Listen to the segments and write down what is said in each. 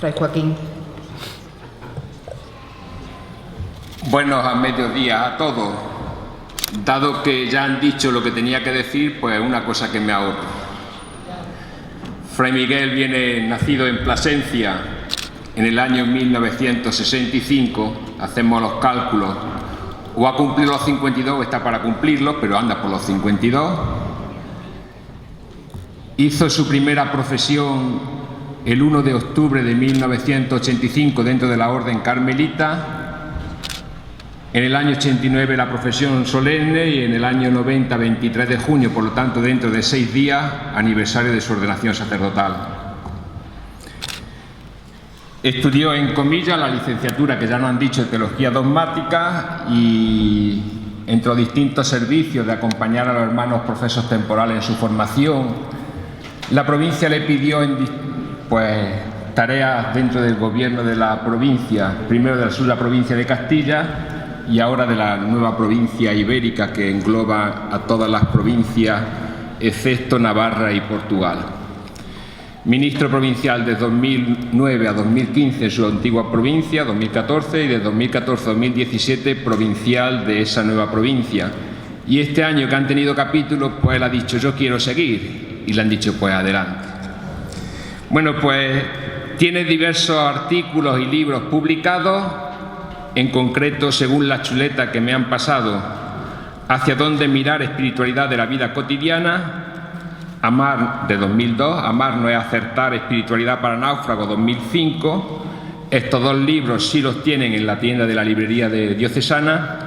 Fray Joaquín. Buenos a mediodía a todos. Dado que ya han dicho lo que tenía que decir, pues una cosa que me ahorro. Fray Miguel viene nacido en Plasencia en el año 1965, hacemos los cálculos, o ha cumplido los 52 o está para cumplirlos, pero anda por los 52. Hizo su primera profesión el 1 de octubre de 1985 dentro de la Orden Carmelita. En el año 89 la profesión solemne y en el año 90, 23 de junio, por lo tanto dentro de 6 días, aniversario de su ordenación sacerdotal. Estudió en Comillas la licenciatura, que ya nos han dicho, de Teología Dogmática, y entre los distintos servicios de acompañar a los hermanos profesos temporales en su formación, la provincia le pidió tareas dentro del gobierno de la provincia, primero de la provincia de Castilla, y ahora de la nueva provincia ibérica que engloba a todas las provincias excepto Navarra y Portugal. Ministro provincial de 2009 a 2015 en su antigua provincia, 2014, y de 2014 a 2017 provincial de esa nueva provincia. Y este año que han tenido capítulos, pues él ha dicho: yo quiero seguir, y le han dicho: pues adelante. Bueno, pues tiene diversos artículos y libros publicados. En concreto, según la chuleta que me han pasado, Hacia dónde mirar, espiritualidad de la vida cotidiana, Amar, de 2002, Amar no es acertar, espiritualidad para náufragos, 2005. Estos dos libros sí los tienen en la tienda de la librería de Diocesana.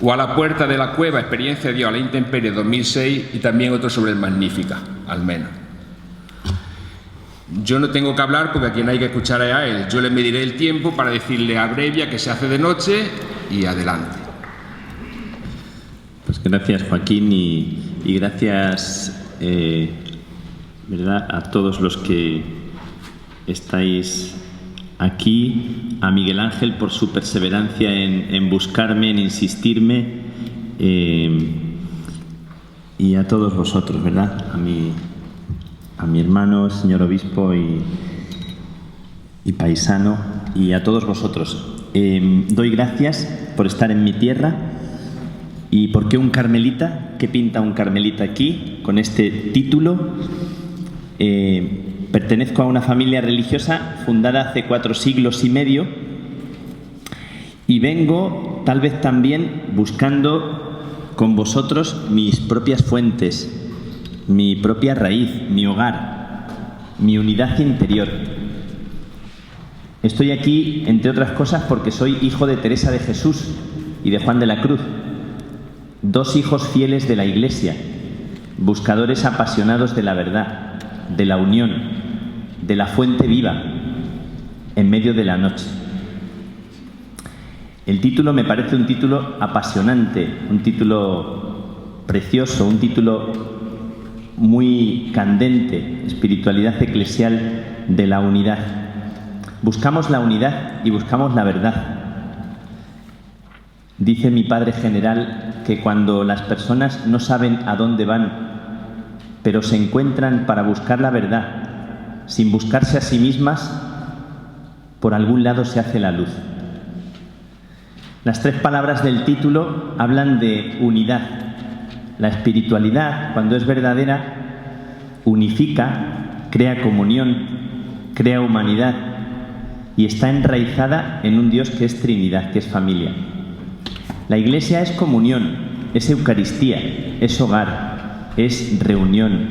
O A la puerta de la cueva, experiencia de Dios a la intemperie, 2006, y también otro sobre el Magnífica, al menos. Yo no tengo que hablar porque a quien hay que escuchar es a él. Yo le mediré el tiempo para decirle abrevia que se hace de noche y adelante. Pues gracias, Joaquín, y gracias ¿verdad?, a todos los que estáis aquí, a Miguel Ángel por su perseverancia en buscarme, en insistirme, y a todos vosotros, ¿verdad?, a mi hermano, señor obispo y paisano, y a todos vosotros. Doy gracias por estar en mi tierra. ¿Y por qué un carmelita? ¿Qué pinta un carmelita aquí con este título? Pertenezco a una familia religiosa fundada hace 4 siglos y medio y vengo tal vez también buscando con vosotros mis propias fuentes, mi propia raíz, mi hogar, mi unidad interior. Estoy aquí, entre otras cosas, porque soy hijo de Teresa de Jesús y de Juan de la Cruz, 2 hijos fieles de la Iglesia, buscadores apasionados de la verdad, de la unión, de la fuente viva, en medio de la noche. El título me parece un título apasionante, un título precioso, un título muy candente: espiritualidad eclesial de la unidad. Buscamos la unidad y buscamos la verdad. Dice mi padre general que cuando las personas no saben a dónde van, pero se encuentran para buscar la verdad, sin buscarse a sí mismas, por algún lado se hace la luz. Las 3 palabras del título hablan de unidad. La espiritualidad, cuando es verdadera, unifica, crea comunión, crea humanidad y está enraizada en un Dios que es Trinidad, que es familia. La Iglesia es comunión, es Eucaristía, es hogar, es reunión,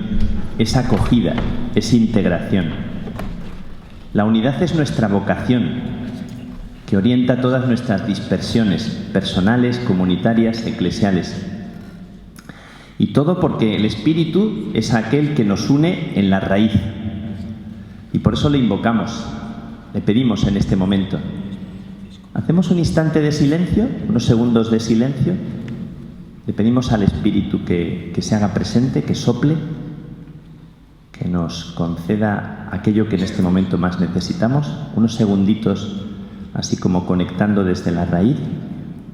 es acogida, es integración. La unidad es nuestra vocación, que orienta todas nuestras dispersiones personales, comunitarias, eclesiales. Y todo porque el Espíritu es aquel que nos une en la raíz. Y por eso le invocamos, le pedimos en este momento. Hacemos un instante de silencio, unos segundos de silencio. Le pedimos al Espíritu que se haga presente, que sople, que nos conceda aquello que en este momento más necesitamos. Unos segunditos, así como conectando desde la raíz,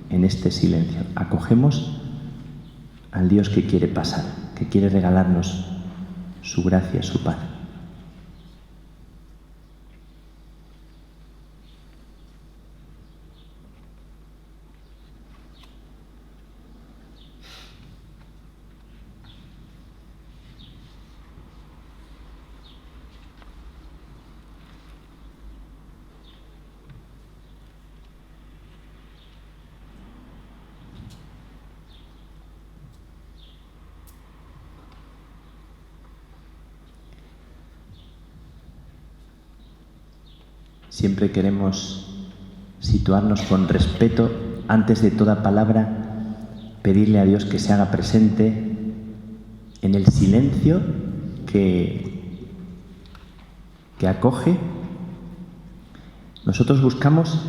en este silencio. Acogemos al Dios que quiere pasar, que quiere regalarnos su gracia, su paz. Siempre queremos situarnos con respeto, antes de toda palabra, pedirle a Dios que se haga presente en el silencio que acoge. Nosotros buscamos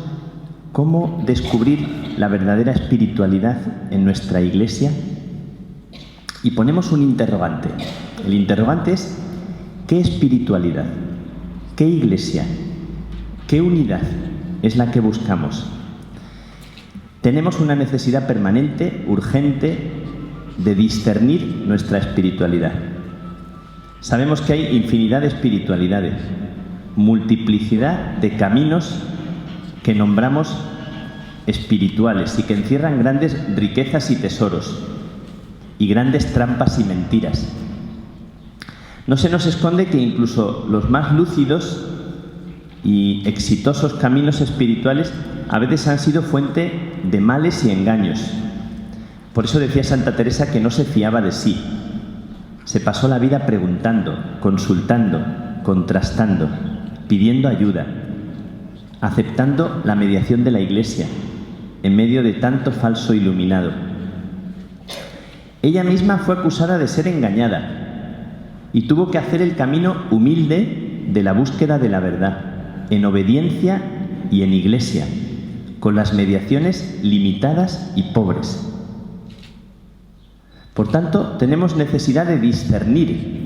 cómo descubrir la verdadera espiritualidad en nuestra Iglesia y ponemos un interrogante. El interrogante es: ¿qué espiritualidad, qué Iglesia, qué unidad es la que buscamos? Tenemos una necesidad permanente, urgente, de discernir nuestra espiritualidad. Sabemos que hay infinidad de espiritualidades, multiplicidad de caminos que nombramos espirituales y que encierran grandes riquezas y tesoros y grandes trampas y mentiras. No se nos esconde que incluso los más lúcidos y exitosos caminos espirituales a veces han sido fuente de males y engaños. Por eso decía Santa Teresa que no se fiaba de sí. Se pasó la vida preguntando, consultando, contrastando, pidiendo ayuda, aceptando la mediación de la Iglesia en medio de tanto falso iluminado. Ella misma fue acusada de ser engañada y tuvo que hacer el camino humilde de la búsqueda de la verdad, en obediencia y en Iglesia, con las mediaciones limitadas y pobres. Por tanto, tenemos necesidad de discernir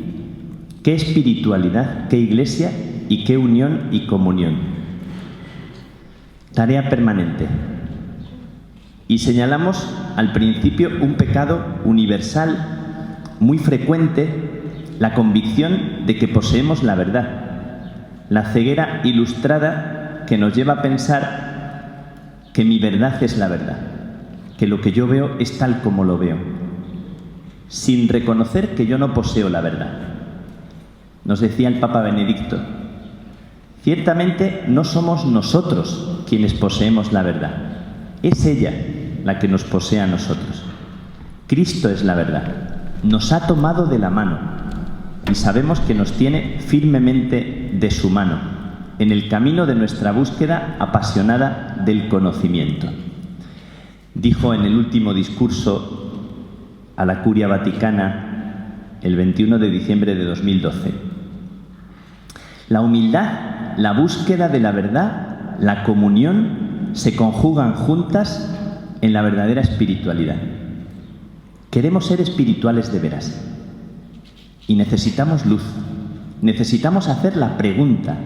qué espiritualidad, qué Iglesia y qué unión y comunión. Tarea permanente. Y señalamos al principio un pecado universal, muy frecuente, la convicción de que poseemos la verdad, la ceguera ilustrada que nos lleva a pensar que mi verdad es la verdad, que lo que yo veo es tal como lo veo, sin reconocer que yo no poseo la verdad. Nos decía el Papa Benedicto: ciertamente no somos nosotros quienes poseemos la verdad, es ella la que nos posee a nosotros. Cristo es la verdad, nos ha tomado de la mano y sabemos que nos tiene firmemente de su mano en el camino de nuestra búsqueda apasionada del conocimiento. Dijo en el último discurso a la Curia Vaticana el 21 de diciembre de 2012: la humildad, la búsqueda de la verdad, la comunión se conjugan juntas en la verdadera espiritualidad. Queremos ser espirituales de veras y necesitamos luz, necesitamos hacer la pregunta.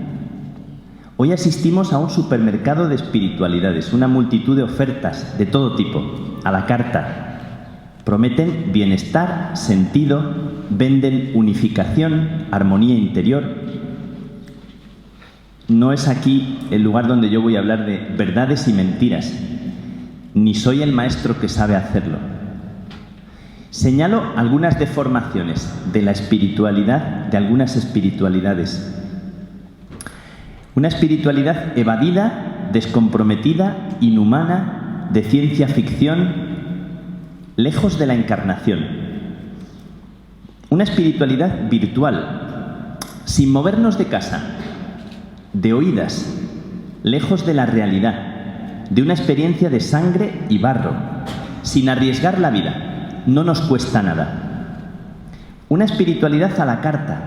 Hoy asistimos a un supermercado de espiritualidades, una multitud de ofertas de todo tipo, a la carta. Prometen bienestar, sentido, venden unificación, armonía interior. No es aquí el lugar donde yo voy a hablar de verdades y mentiras, ni soy el maestro que sabe hacerlo. Señalo algunas deformaciones de la espiritualidad, de algunas espiritualidades. Una espiritualidad evadida, descomprometida, inhumana, de ciencia ficción, lejos de la encarnación. Una espiritualidad virtual, sin movernos de casa, de oídas, lejos de la realidad, de una experiencia de sangre y barro, sin arriesgar la vida, no nos cuesta nada. Una espiritualidad a la carta,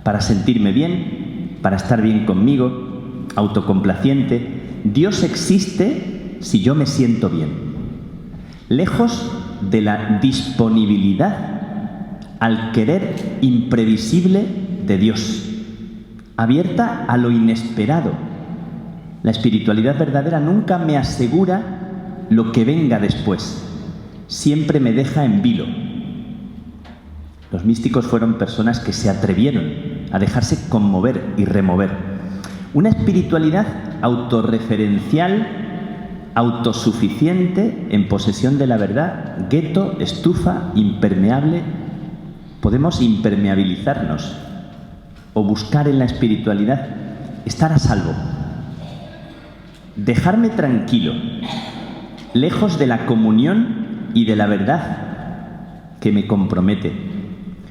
para sentirme bien, para estar bien conmigo, autocomplaciente. Dios existe si yo me siento bien. Lejos de la disponibilidad al querer imprevisible de Dios, abierta a lo inesperado. La espiritualidad verdadera nunca me asegura lo que venga después, siempre me deja en vilo. Los místicos fueron personas que se atrevieron a dejarse conmover y remover. Una espiritualidad autorreferencial, autosuficiente, en posesión de la verdad, gueto, estufa, impermeable. Podemos impermeabilizarnos o buscar en la espiritualidad estar a salvo. Dejarme tranquilo, lejos de la comunión y de la verdad que me compromete.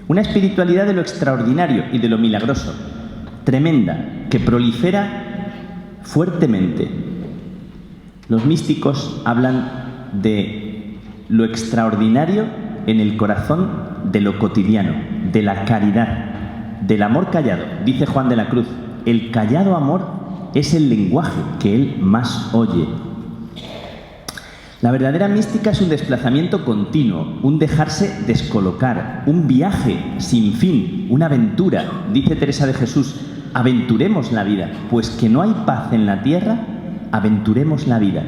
Una espiritualidad de lo extraordinario y de lo milagroso, tremenda, que prolifera fuertemente. Los místicos hablan de lo extraordinario en el corazón de lo cotidiano, de la caridad, del amor callado. Dice Juan de la Cruz, el callado amor es el lenguaje que él más oye. La verdadera mística es un desplazamiento continuo, un dejarse descolocar, un viaje sin fin, una aventura. Dice Teresa de Jesús, aventuremos la vida, pues que no hay paz en la tierra, aventuremos la vida.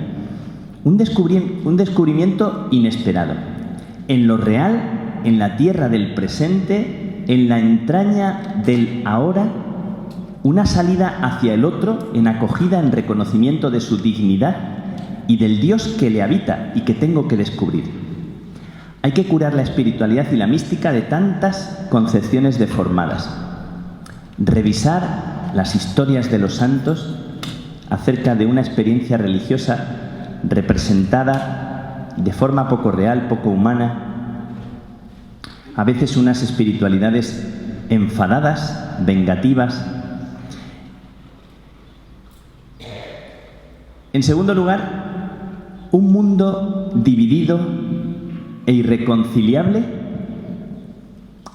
Un descubrimiento inesperado. En lo real, en la tierra del presente, en la entraña del ahora, una salida hacia el otro en acogida, en reconocimiento de su dignidad y del Dios que le habita y que tengo que descubrir. Hay que curar la espiritualidad y la mística de tantas concepciones deformadas. Revisar las historias de los santos acerca de una experiencia religiosa representada de forma poco real, poco humana, a veces unas espiritualidades enfadadas, vengativas. En segundo lugar, un mundo dividido e irreconciliable.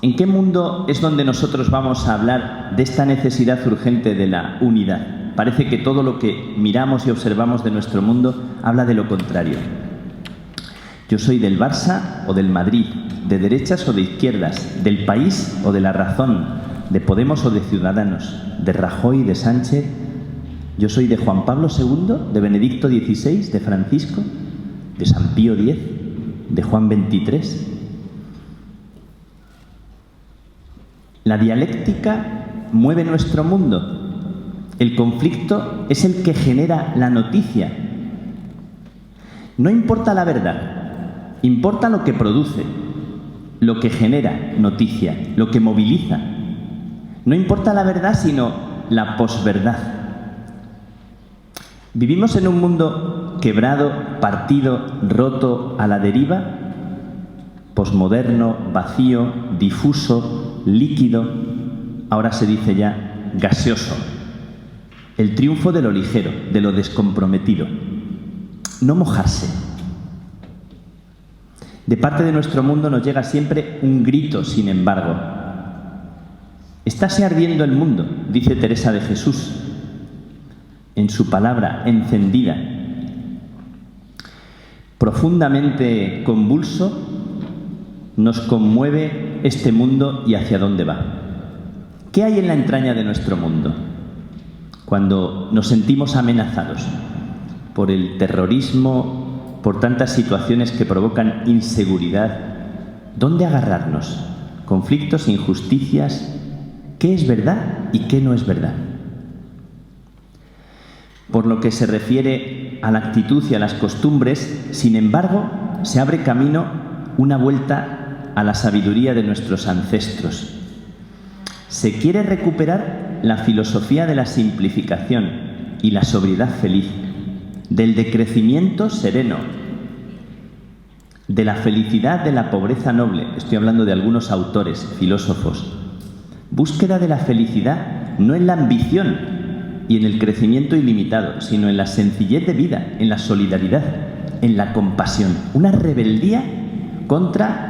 ¿En qué mundo es donde nosotros vamos a hablar de esta necesidad urgente de la unidad? Parece que todo lo que miramos y observamos de nuestro mundo habla de lo contrario. Yo soy del Barça o del Madrid, de derechas o de izquierdas, del País o de La Razón, de Podemos o de Ciudadanos, de Rajoy, de Sánchez. Yo soy de Juan Pablo II, de Benedicto XVI, de Francisco, de San Pío X, de Juan XXIII. La dialéctica mueve nuestro mundo. El conflicto es el que genera la noticia. No importa la verdad, importa lo que produce, lo que genera noticia, lo que moviliza. No importa la verdad, sino la posverdad. Vivimos en un mundo quebrado, partido, roto, a la deriva, posmoderno, vacío, difuso, líquido, ahora se dice ya gaseoso. El triunfo de lo ligero, de lo descomprometido. No mojarse. De parte de nuestro mundo nos llega siempre un grito, sin embargo. Estáse ardiendo el mundo, dice Teresa de Jesús, en su palabra encendida. Profundamente convulso, nos conmueve este mundo y hacia dónde va. ¿Qué hay en la entraña de nuestro mundo? Cuando nos sentimos amenazados por el terrorismo, por tantas situaciones que provocan inseguridad, ¿dónde agarrarnos? Conflictos, injusticias, ¿qué es verdad y qué no es verdad? Por lo que se refiere a la actitud y a las costumbres, sin embargo, se abre camino una vuelta a la sabiduría de nuestros ancestros. Se quiere recuperar la filosofía de la simplificación y la sobriedad feliz, del decrecimiento sereno, de la felicidad de la pobreza noble. Estoy hablando de algunos autores, filósofos. Búsqueda de la felicidad no en la ambición y en el crecimiento ilimitado, sino en la sencillez de vida, en la solidaridad, en la compasión. Una rebeldía contra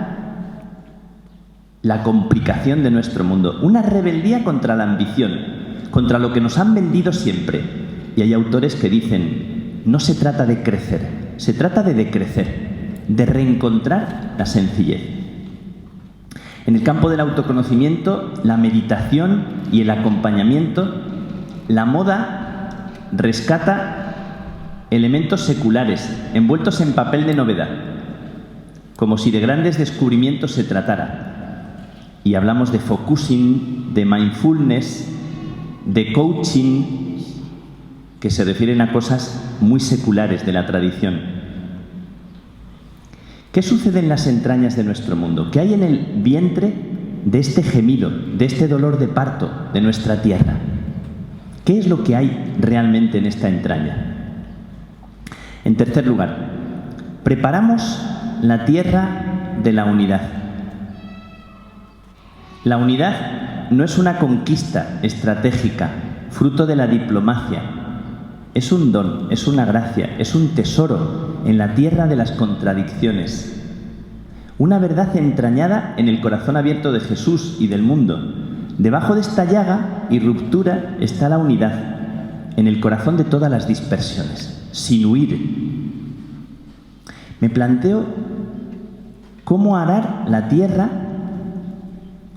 la complicación de nuestro mundo, una rebeldía contra la ambición, contra lo que nos han vendido siempre. Y hay autores que dicen, no se trata de crecer, se trata de decrecer, de reencontrar la sencillez. En el campo del autoconocimiento, la meditación y el acompañamiento, la moda rescata elementos seculares, envueltos en papel de novedad, como si de grandes descubrimientos se tratara. Y hablamos de focusing, de mindfulness, de coaching, que se refieren a cosas muy seculares de la tradición. ¿Qué sucede en las entrañas de nuestro mundo? ¿Qué hay en el vientre de este gemido, de este dolor de parto de nuestra tierra? ¿Qué es lo que hay realmente en esta entraña? En tercer lugar, preparamos la tierra de la unidad. La unidad no es una conquista estratégica, fruto de la diplomacia. Es un don, es una gracia, es un tesoro en la tierra de las contradicciones. Una verdad entrañada en el corazón abierto de Jesús y del mundo. Debajo de esta llaga y ruptura está la unidad, en el corazón de todas las dispersiones, sin huir. Me planteo cómo arar la tierra,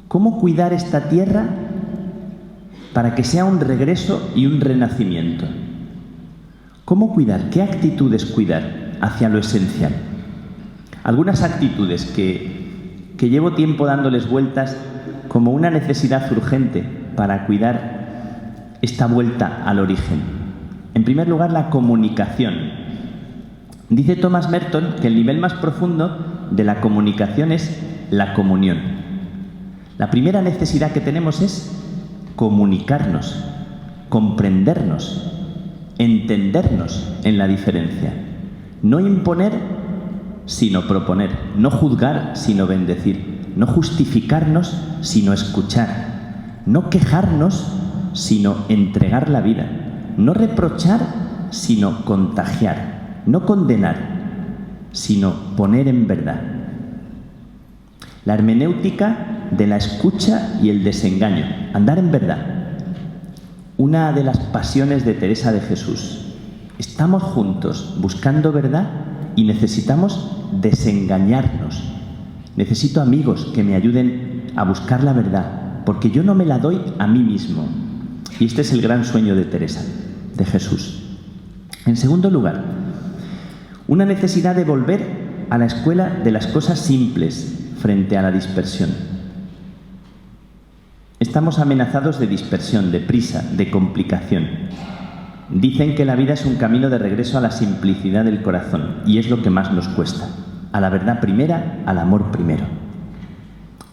cómo cuidar esta tierra para que sea un regreso y un renacimiento. ¿Cómo cuidar? ¿Qué actitudes cuidar hacia lo esencial? Algunas actitudes que llevo tiempo dándoles vueltas como una necesidad urgente para cuidar esta vuelta al origen. En primer lugar, la comunicación. Dice Thomas Merton que el nivel más profundo de la comunicación es la comunión. La primera necesidad que tenemos es comunicarnos, comprendernos, entendernos en la diferencia. No imponer, sino proponer. No juzgar, sino bendecir. No justificarnos, sino escuchar. No quejarnos, sino entregar la vida. No reprochar, sino contagiar. No condenar, sino poner en verdad. La hermenéutica de la escucha y el desengaño. Andar en verdad. Una de las pasiones de Teresa de Jesús. Estamos juntos buscando verdad y necesitamos desengañarnos. Necesito amigos que me ayuden a buscar la verdad, porque yo no me la doy a mí mismo. Y este es el gran sueño de Teresa, de Jesús. En segundo lugar, una necesidad de volver a la escuela de las cosas simples frente a la dispersión. Estamos amenazados de dispersión, de prisa, de complicación. Dicen que la vida es un camino de regreso a la simplicidad del corazón, y es lo que más nos cuesta. A la verdad primera, al amor primero.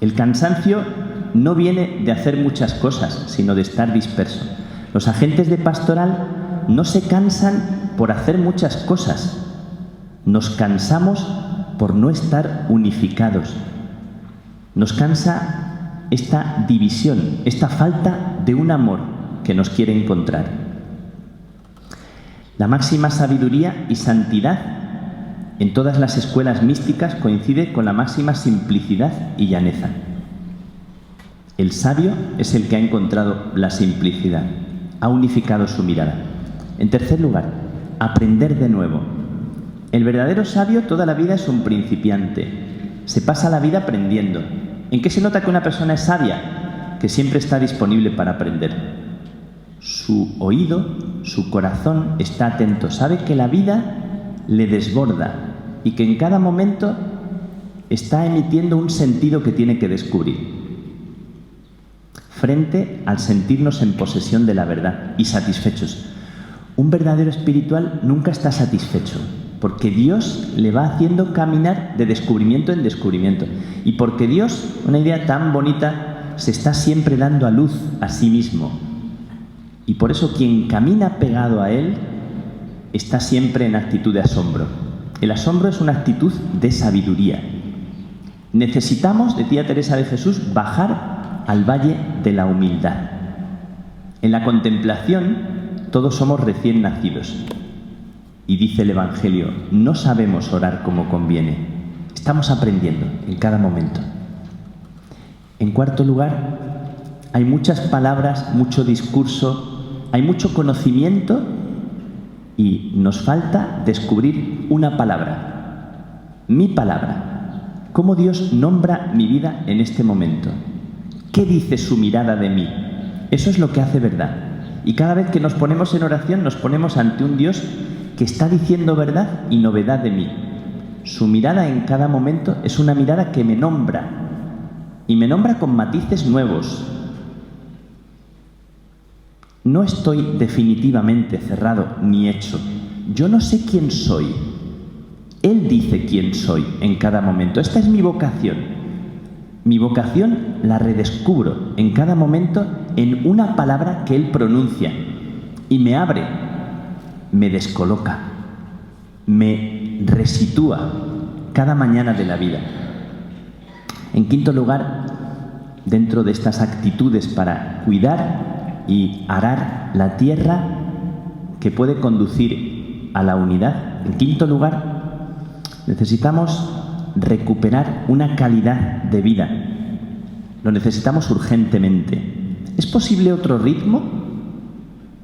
El cansancio no viene de hacer muchas cosas, sino de estar disperso. Los agentes de pastoral no se cansan por hacer muchas cosas. Nos cansamos por no estar unificados. Nos cansa esta división, esta falta de un amor que nos quiere encontrar. La máxima sabiduría y santidad en todas las escuelas místicas coincide con la máxima simplicidad y llaneza. El sabio es el que ha encontrado la simplicidad, ha unificado su mirada. En tercer lugar, aprender de nuevo. El verdadero sabio toda la vida es un principiante, se pasa la vida aprendiendo. ¿En qué se nota que una persona es sabia? Que siempre está disponible para aprender. Su oído, su corazón está atento, sabe que la vida le desborda y que en cada momento está emitiendo un sentido que tiene que descubrir. Frente al sentirnos en posesión de la verdad y satisfechos. Un verdadero espiritual nunca está satisfecho, porque Dios le va haciendo caminar de descubrimiento en descubrimiento. Y porque Dios, una idea tan bonita, se está siempre dando a luz a sí mismo. Y por eso quien camina pegado a Él está siempre en actitud de asombro. El asombro es una actitud de sabiduría. Necesitamos, decía Teresa de Jesús, bajar al valle de la humildad. En la contemplación todos somos recién nacidos. Y dice el Evangelio, no sabemos orar como conviene. Estamos aprendiendo en cada momento. En cuarto lugar, hay muchas palabras, mucho discurso, hay mucho conocimiento y nos falta descubrir una palabra. Mi palabra. ¿Cómo Dios nombra mi vida en este momento? ¿Qué dice su mirada de mí? Eso es lo que hace verdad. Y cada vez que nos ponemos en oración, nos ponemos ante un Dios que está diciendo verdad y novedad de mí. Su mirada en cada momento es una mirada que me nombra, y me nombra con matices nuevos. No estoy definitivamente cerrado ni hecho. Yo no sé quién soy. Él dice quién soy en cada momento. Esta es mi vocación. Mi vocación la redescubro en cada momento en una palabra que Él pronuncia y me abre, me descoloca, me resitúa cada mañana de la vida. En quinto lugar, dentro de estas actitudes para cuidar y arar la tierra, que puede conducir a la unidad. En quinto lugar, necesitamos recuperar una calidad de vida. Lo necesitamos urgentemente. ¿Es posible otro ritmo?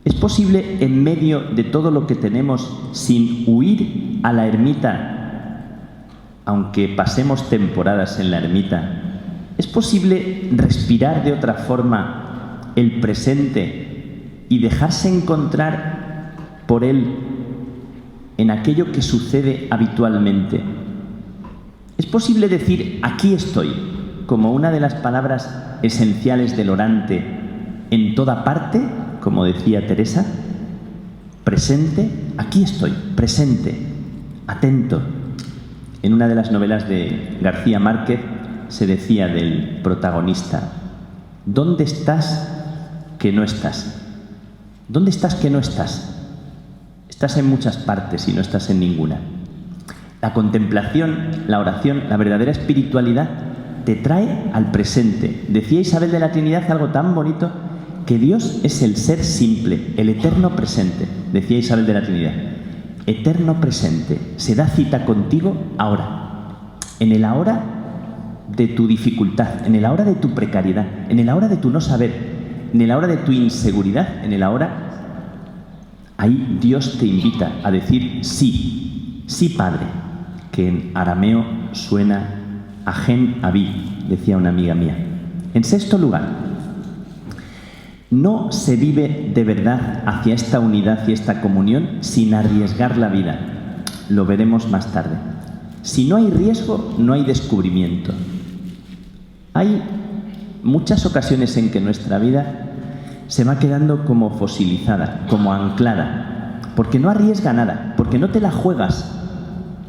¿Es posible en medio de todo lo que tenemos, sin huir a la ermita, aunque pasemos temporadas en la ermita? ¿Es posible respirar de otra forma el presente y dejarse encontrar por él en aquello que sucede habitualmente? ¿Es posible decir aquí estoy como una de las palabras esenciales del orante en toda parte, como decía Teresa? Presente, aquí estoy, presente, atento. En una de las novelas de García Márquez se decía del protagonista: ¿dónde estás que no estás? ¿Dónde estás que no estás? Estás en muchas partes y no estás en ninguna. La contemplación, la oración, la verdadera espiritualidad te trae al presente. Decía Isabel de la Trinidad algo tan bonito, que Dios es el ser simple, el eterno presente. Decía Isabel de la Trinidad: eterno presente, se da cita contigo ahora, en el ahora de tu dificultad, en el ahora de tu precariedad, en el ahora de tu no saber, en el ahora de tu inseguridad, en el ahora. Ahí Dios te invita a decir sí, sí Padre, que en arameo suena Ajen Abí, decía una amiga mía. En sexto lugar, no se vive de verdad hacia esta unidad y esta comunión sin arriesgar la vida. Lo veremos más tarde. Si no hay riesgo, no hay descubrimiento. Hay muchas ocasiones en que nuestra vida se va quedando como fosilizada, como anclada, porque no arriesga nada, porque no te la juegas,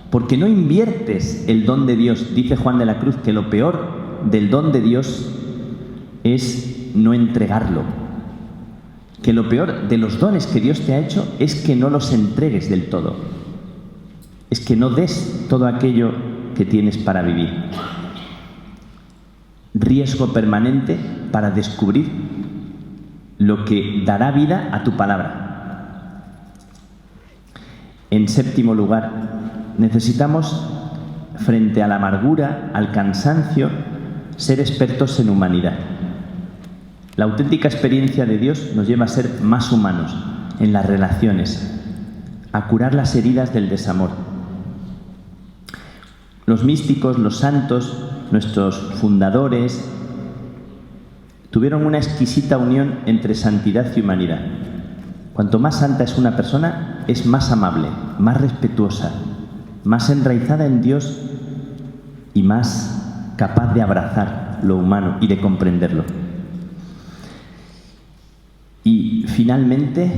porque no inviertes el don de Dios. Dice Juan de la Cruz que lo peor del don de Dios es no entregarlo, que lo peor de los dones que Dios te ha hecho es que no los entregues del todo, es que no des todo aquello que tienes para vivir. Riesgo permanente para descubrir lo que dará vida a tu palabra. En séptimo lugar, necesitamos, frente a la amargura, al cansancio, ser expertos en humanidad. La auténtica experiencia de Dios nos lleva a ser más humanos en las relaciones, a curar las heridas del desamor. Los místicos, los santos, nuestros fundadores, tuvieron una exquisita unión entre santidad y humanidad. Cuanto más santa es una persona, es más amable, más respetuosa, más enraizada en Dios y más capaz de abrazar lo humano y de comprenderlo. Y finalmente,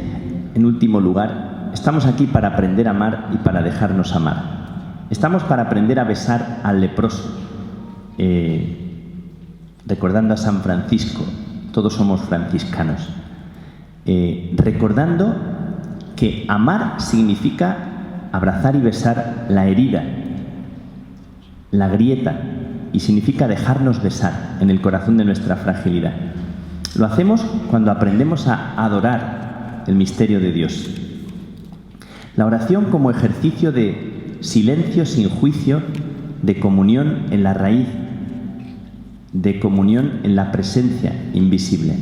en último lugar, estamos aquí para aprender a amar y para dejarnos amar. Estamos para aprender a besar al leproso, recordando a San Francisco, todos somos franciscanos, recordando que amar significa abrazar y besar la herida, la grieta, y significa dejarnos besar en el corazón de nuestra fragilidad. Lo hacemos cuando aprendemos a adorar el misterio de Dios. La oración como ejercicio de silencio sin juicio, de comunión en la raíz, de comunión en la presencia invisible.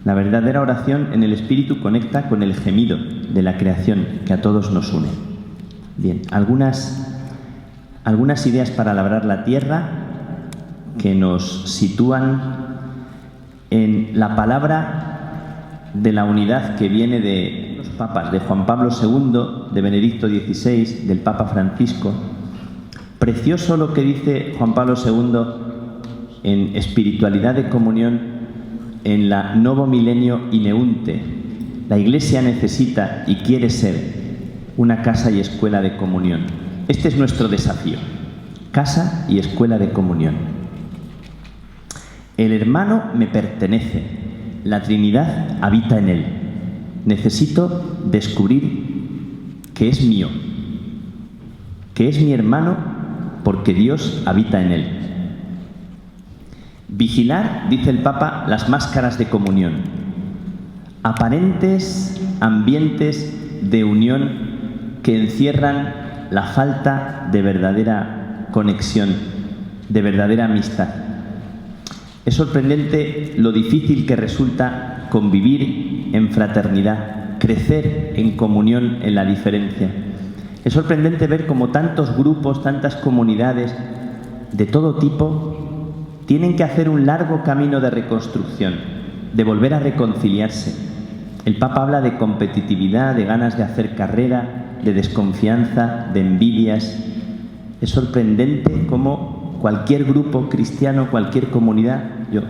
La verdadera oración en el Espíritu conecta con el gemido de la creación que a todos nos une. Bien, algunas ideas para labrar la tierra que nos sitúan en la palabra de la unidad que viene de los papas, de Juan Pablo II, de Benedicto XVI, del Papa Francisco. Precioso lo que dice Juan Pablo II en espiritualidad de comunión en la Novo Milenio Ineunte. La Iglesia necesita y quiere ser una casa y escuela de comunión. Este es nuestro desafío, casa y escuela de comunión. El hermano me pertenece, la Trinidad habita en él. Necesito descubrir que es mío, que es mi hermano porque Dios habita en él. Vigilar, dice el Papa, las máscaras de comunión, aparentes ambientes de unión que encierran la falta de verdadera conexión, de verdadera amistad. Es sorprendente lo difícil que resulta convivir en fraternidad, crecer en comunión en la diferencia. Es sorprendente ver cómo tantos grupos, tantas comunidades de todo tipo tienen que hacer un largo camino de reconstrucción, de volver a reconciliarse. El Papa habla de competitividad, de ganas de hacer carrera, de desconfianza, de envidias. Es sorprendente cómo cualquier grupo cristiano, cualquier comunidad,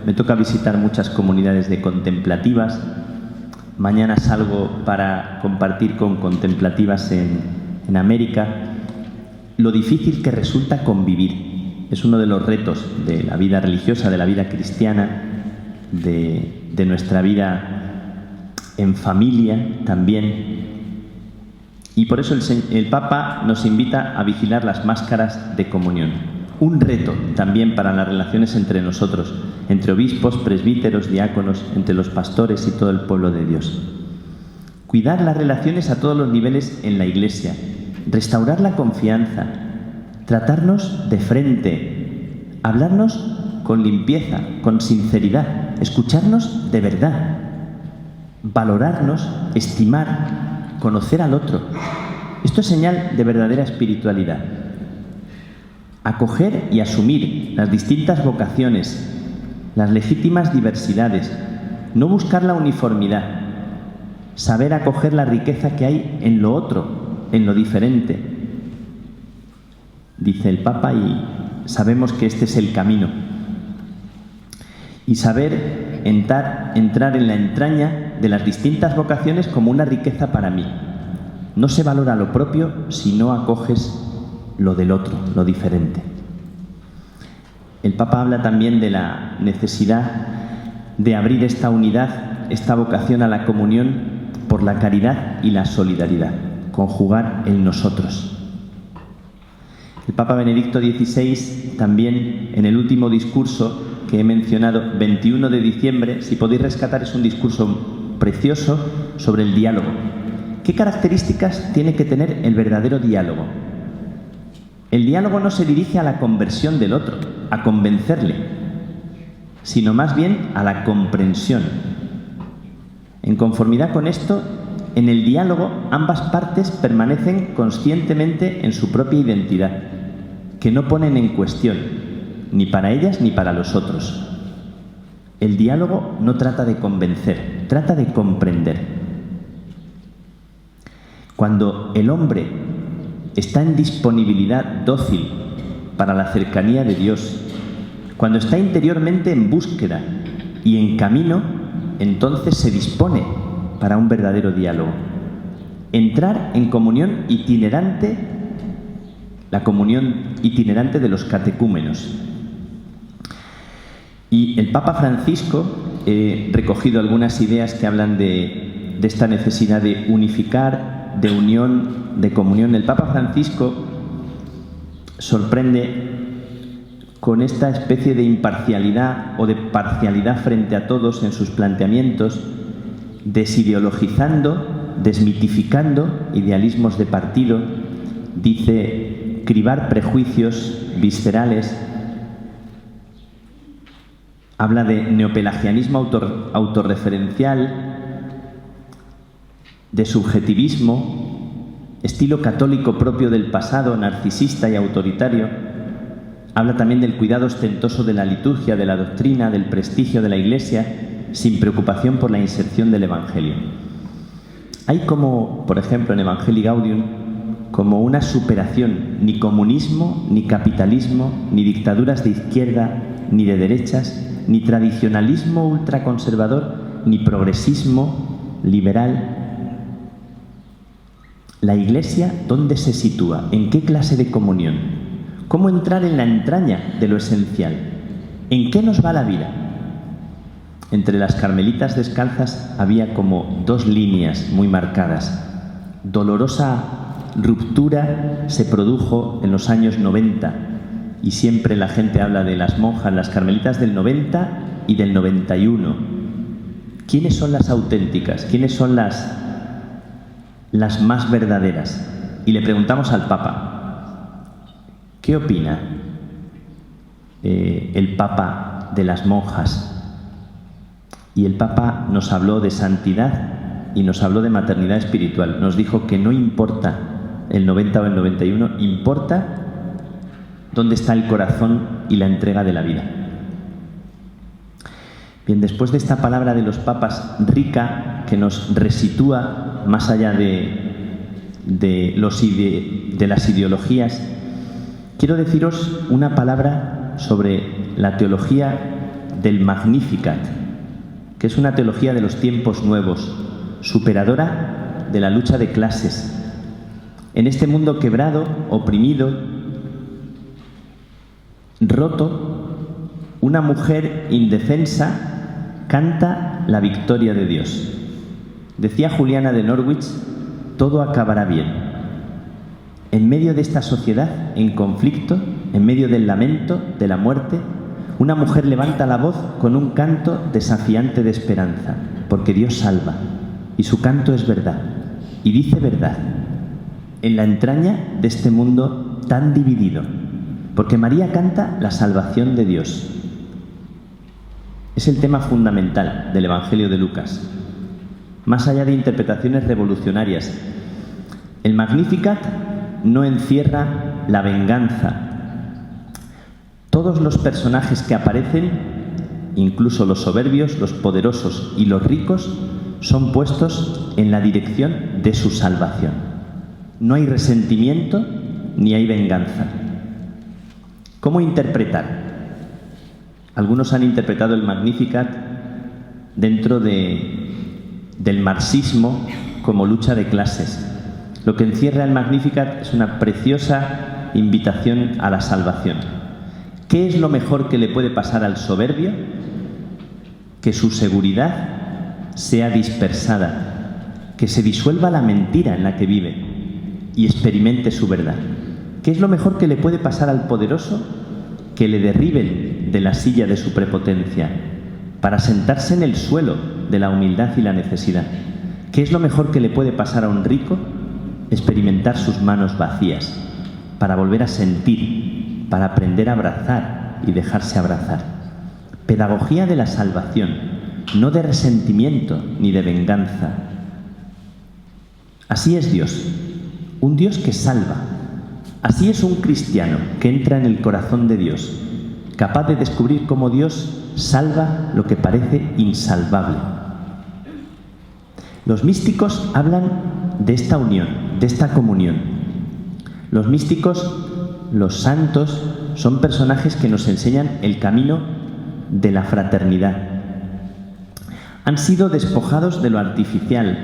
me toca visitar muchas comunidades de contemplativas, mañana salgo para compartir con contemplativas en América, lo difícil que resulta convivir. Es uno de los retos de la vida religiosa, de la vida cristiana, de nuestra vida en familia también. Y por eso el Papa nos invita a vigilar las máscaras de comunión. Un reto también para las relaciones entre nosotros, entre obispos, presbíteros, diáconos, entre los pastores y todo el pueblo de Dios. Cuidar las relaciones a todos los niveles en la Iglesia, restaurar la confianza, tratarnos de frente, hablarnos con limpieza, con sinceridad, escucharnos de verdad, valorarnos, estimar, conocer al otro. Esto es señal de verdadera espiritualidad. Acoger y asumir las distintas vocaciones, las legítimas diversidades, no buscar la uniformidad, saber acoger la riqueza que hay en lo otro, en lo diferente. Dice el Papa, y sabemos que este es el camino. Y saber entrar en la entraña de las distintas vocaciones como una riqueza para mí. No se valora lo propio si no acoges lo del otro, lo diferente. El Papa habla también de la necesidad de abrir esta unidad, esta vocación a la comunión por la caridad y la solidaridad, conjugar el nosotros. El Papa Benedicto XVI también, en el último discurso que he mencionado, 21 de diciembre, si podéis rescatar, es un discurso precioso sobre el diálogo. ¿Qué características tiene que tener el verdadero diálogo? El diálogo no se dirige a la conversión del otro, a convencerle, sino más bien a la comprensión. En conformidad con esto, en el diálogo ambas partes permanecen conscientemente en su propia identidad, que no ponen en cuestión, ni para ellas ni para los otros. El diálogo no trata de convencer, trata de comprender. Cuando el hombre está en disponibilidad dócil para la cercanía de Dios, cuando está interiormente en búsqueda y en camino, entonces se dispone para un verdadero diálogo. Entrar en comunión itinerante, la comunión itinerante de los catecúmenos. Y el Papa Francisco, he recogido algunas ideas que hablan de esta necesidad de unificar, de unión, de comunión. El Papa Francisco sorprende con esta especie de imparcialidad o de parcialidad frente a todos en sus planteamientos, desideologizando, desmitificando idealismos de partido. Dice cribar prejuicios viscerales. Habla de neopelagianismo autorreferencial, de subjetivismo, estilo católico propio del pasado, narcisista y autoritario. Habla también del cuidado ostentoso de la liturgia, de la doctrina, del prestigio de la Iglesia, sin preocupación por la inserción del Evangelio. Hay como, por ejemplo, en Evangelii Gaudium, como una superación, ni comunismo, ni capitalismo, ni dictaduras de izquierda, ni de derechas, ni tradicionalismo ultraconservador, ni progresismo liberal. La Iglesia, ¿dónde se sitúa? ¿En qué clase de comunión? ¿Cómo entrar en la entraña de lo esencial? ¿En qué nos va la vida? Entre las carmelitas descalzas había como dos líneas muy marcadas. Dolorosa ruptura se produjo en los años 90 y siempre la gente habla de las monjas, las carmelitas del 90 y del 91. ¿Quiénes son las auténticas? ¿Quiénes son las las más verdaderas. Y le preguntamos al Papa, ¿qué opina el Papa de las monjas? Y el Papa nos habló de santidad y nos habló de maternidad espiritual. Nos dijo que no importa el 90 o el 91, importa dónde está el corazón y la entrega de la vida. Bien, después de esta palabra de los papas rica, que nos resitúa más allá de las ideologías, quiero deciros una palabra sobre la teología del Magnificat, que es una teología de los tiempos nuevos, superadora de la lucha de clases. En este mundo quebrado, oprimido, roto, una mujer indefensa canta la victoria de Dios. Decía Juliana de Norwich, todo acabará bien. En medio de esta sociedad en conflicto, en medio del lamento, de la muerte, una mujer levanta la voz con un canto desafiante de esperanza, porque Dios salva, y su canto es verdad, y dice verdad, en la entraña de este mundo tan dividido, porque María canta la salvación de Dios. Es el tema fundamental del Evangelio de Lucas. Más allá de interpretaciones revolucionarias, el Magnificat no encierra la venganza. Todos los personajes que aparecen, incluso los soberbios, los poderosos y los ricos, son puestos en la dirección de su salvación. No hay resentimiento ni hay venganza. ¿Cómo interpretar? Algunos han interpretado el Magnificat dentro del marxismo como lucha de clases. Lo que encierra el Magnificat es una preciosa invitación a la salvación. ¿Qué es lo mejor que le puede pasar al soberbio? Que su seguridad sea dispersada, que se disuelva la mentira en la que vive y experimente su verdad. ¿Qué es lo mejor que le puede pasar al poderoso? Que le derriben de la silla de su prepotencia para sentarse en el suelo de la humildad y la necesidad. ¿Qué es lo mejor que le puede pasar a un rico? Experimentar sus manos vacías para volver a sentir, para aprender a abrazar y dejarse abrazar. Pedagogía de la salvación, no de resentimiento ni de venganza. Así es Dios, un Dios que salva. Así es un cristiano que entra en el corazón de Dios, capaz de descubrir cómo Dios salva lo que parece insalvable. Los místicos hablan de esta unión, de esta comunión. Los místicos, los santos, son personajes que nos enseñan el camino de la fraternidad. Han sido despojados de lo artificial.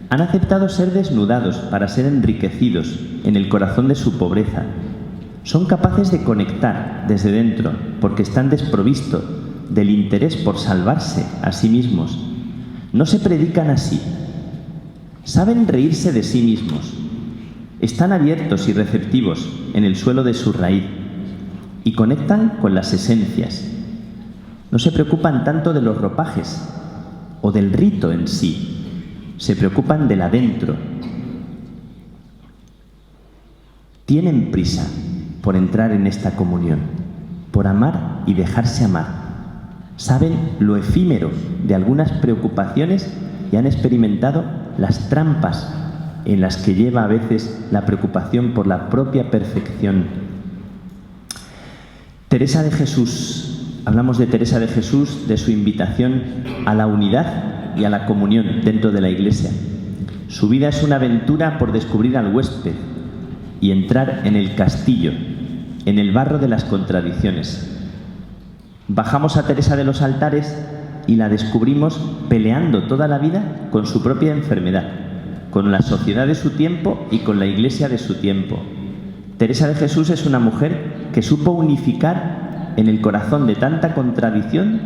Han aceptado ser desnudados para ser enriquecidos en el corazón de su pobreza. Son capaces de conectar desde dentro porque están desprovistos del interés por salvarse a sí mismos. No se predican así. Saben reírse de sí mismos. Están abiertos y receptivos en el suelo de su raíz y conectan con las esencias. No se preocupan tanto de los ropajes o del rito en sí. Se preocupan del adentro. Tienen prisa por entrar en esta comunión, por amar y dejarse amar. Saben lo efímero de algunas preocupaciones y han experimentado las trampas en las que lleva a veces la preocupación por la propia perfección. Teresa de Jesús, hablamos de Teresa de Jesús, de su invitación a la unidad y a la comunión dentro de la Iglesia. Su vida es una aventura por descubrir al huésped y entrar en el castillo, en el barro de las contradicciones. Bajamos a Teresa de los altares y la descubrimos peleando toda la vida con su propia enfermedad, con la sociedad de su tiempo y con la Iglesia de su tiempo. Teresa de Jesús es una mujer que supo unificar en el corazón de tanta contradicción,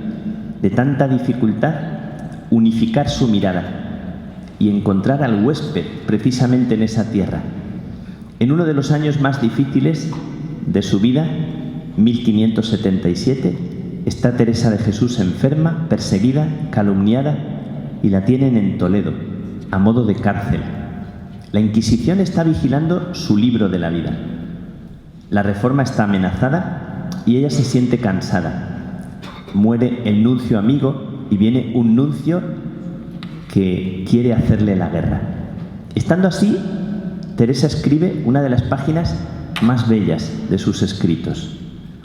de tanta dificultad, unificar su mirada y encontrar al huésped precisamente en esa tierra. En uno de los años más difíciles de su vida, 1577, está Teresa de Jesús enferma, perseguida, calumniada y la tienen en Toledo, a modo de cárcel. La Inquisición está vigilando su libro de la vida. La Reforma está amenazada y ella se siente cansada. Muere el nuncio amigo y viene un nuncio que quiere hacerle la guerra. Estando así, Teresa escribe una de las páginas más bellas de sus escritos,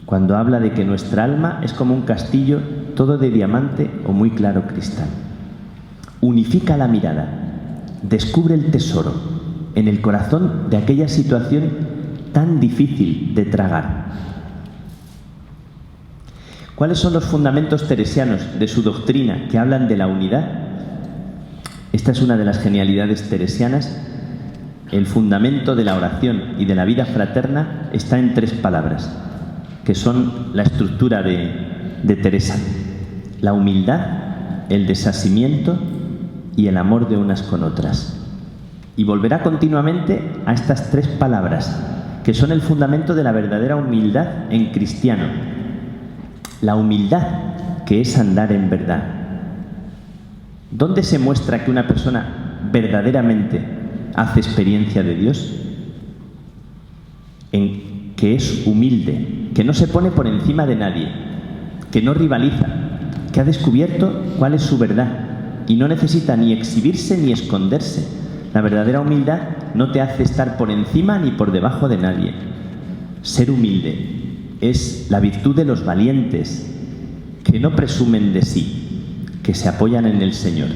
cuando habla de que nuestra alma es como un castillo todo de diamante o muy claro cristal. Unifica la mirada, descubre el tesoro en el corazón de aquella situación tan difícil de tragar. ¿Cuáles son los fundamentos teresianos de su doctrina que hablan de la unidad? Esta es una de las genialidades teresianas. El fundamento de la oración y de la vida fraterna está en 3 palabras, que son la estructura de Teresa: la humildad, el desasimiento y el amor de unas con otras. Y volverá continuamente a estas 3 palabras, que son el fundamento de la verdadera humildad en cristiano. La humildad, que es andar en verdad. ¿Dónde se muestra que una persona verdaderamente hace experiencia de Dios? En que es humilde, que no se pone por encima de nadie, que no rivaliza, que ha descubierto cuál es su verdad y no necesita ni exhibirse ni esconderse. La verdadera humildad no te hace estar por encima ni por debajo de nadie. Ser humilde es la virtud de los valientes, que no presumen de sí, que se apoyan en el Señor.